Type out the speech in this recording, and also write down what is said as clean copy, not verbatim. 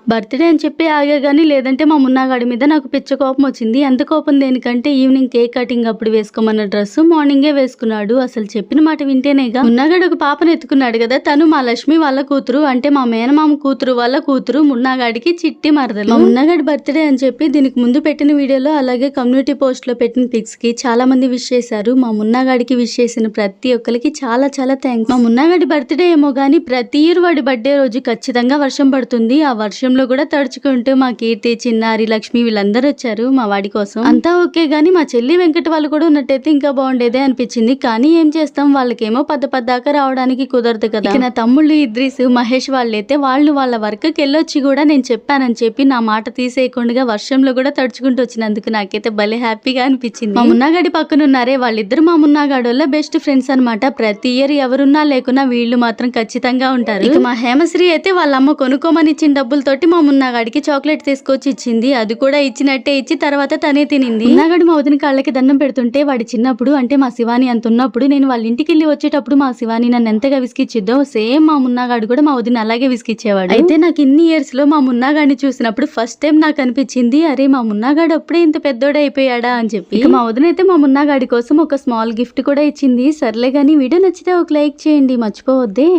Birthday అని చెప్పి ఆగా గాని లేదంటే మా మున్నాగాడి మీద నాకు పిచ్చ కోపం వచ్చింది. ఎంత కోపం దేనికంటే ఈవినింగ్ కేక్ కటింగ్ అప్పుడు వేసుకోమన్న డ్రెస్ మార్నింగే వేసుకున్నాడు. అసలు చెప్పిన మాట వింటేనేగా. మున్నాగాడు ఒక పాపను ఎత్తుకున్నాడు కదా! తను మా లక్ష్మి వాళ్ళ కూతురు. అంటే మా మేనమామ కూతురు వాళ్ళ కూతురు. మున్నాగాడికి చిట్టి మరదలు. మా మున్నాగాడి బర్త్‌డే అని చెప్పి దీనికి ముందు పెట్టిన వీడియోలో అలాగే కమ్యూనిటీ పోస్ట్‌లో పెట్టిన పిక్స్‌కి చాలా మంది విష్ చేశారు. మా మున్నాగాడికి విష్ చేసిన ప్రతి ఒక్కరికి చాలా చాలా థాంక్స్. మా మున్నాగాడి బర్త్‌డే ఏమో గాని ప్రతి ఇయర్ వాడి బర్త్‌డే రోజు ఖచ్చితంగా వర్షం పడుతుంది. ఆ వర్షంలో కూడా తడుచుకుంటూ మా కీర్తి, చిన్నారి, లక్ష్మి వీళ్ళందరూ వచ్చారు మా వాడి కోసం. అంతా ఓకే గాని మా చెల్లి వెంకట వాళ్ళు కూడా ఉన్నట్టయితే ఇంకా బాగుండేదే అనిపించింది. కానీ ఏం చేస్తాం, వాళ్ళకేమో పద్దాకా రావడానికి కుదరదు కదా. ఇక నా తమ్ముళ్ళు ఇద్రీస్, మహేష్ వాళ్ళైతే వాళ్ళు వాళ్ళ వర్క్కి వెళ్ళొచ్చి కూడా నేను చెప్పానని చెప్పి నా మాట తీసేయకుండా వర్షంలో కూడా తడుచుకుంటూ వచ్చినందుకు నాకైతే భలే హ్యాపీగా అనిపించింది. మా మున్నాగాడి పక్కన ఉన్నారే వాళ్ళిద్దరు మా మున్నాగాడి వల్ల బెస్ట్ ఫ్రెండ్స్ అనమాట. ప్రతి ఇయర్ ఎవరున్నా లేకున్నా వీళ్ళు మాత్రం ఖచ్చితంగా ఉంటారు. ఇక మా హేమశ్రీ అయితే వాళ్ళ అమ్మ కొనుక్కోమని ఇచ్చిన డబ్బులతోటి మా మున్నాగాడికి చాక్లెట్ తీసుకొచ్చి ఇచ్చింది. అది కూడా ఇచ్చినట్టే ఇచ్చి తర్వాత తనే తినింది. మున్నాగాడు మా వదిన కాళ్ళకి దండం పెడుతుంటే వాడి చిన్నప్పుడు అంటే మా శివాని అంత ఉన్నప్పుడు నేను వాళ్ళ ఇంటికి వెళ్ళి వచ్చేటప్పుడు మా శివాని నన్ను ఎంతగా విసిగిచ్చిద్దో సేమ్ మా మున్నాగాడు కూడా మా వదిన అలాగే విసిగిచ్చేవాడు. అయితే నాకు ఇన్ని ఇయర్స్ లో మా మున్నాగాడిని చూసినప్పుడు ఫస్ట్ టైం నాకు అనిపించింది, అరే మా మున్నాగాడు అప్పుడే ఇంత పెద్దోడు అయిపోయాడా అని చెప్పి. ఇక మా వదిన అయితే మా మున్నాగాడి కోసం ఒక స్మాల్ గిఫ్ట్ కూడా ఇచ్చింది. సర్లే గానీ వీడియో నచ్చితే ఒక లైక్ చేయండి, మర్చిపోవద్దే.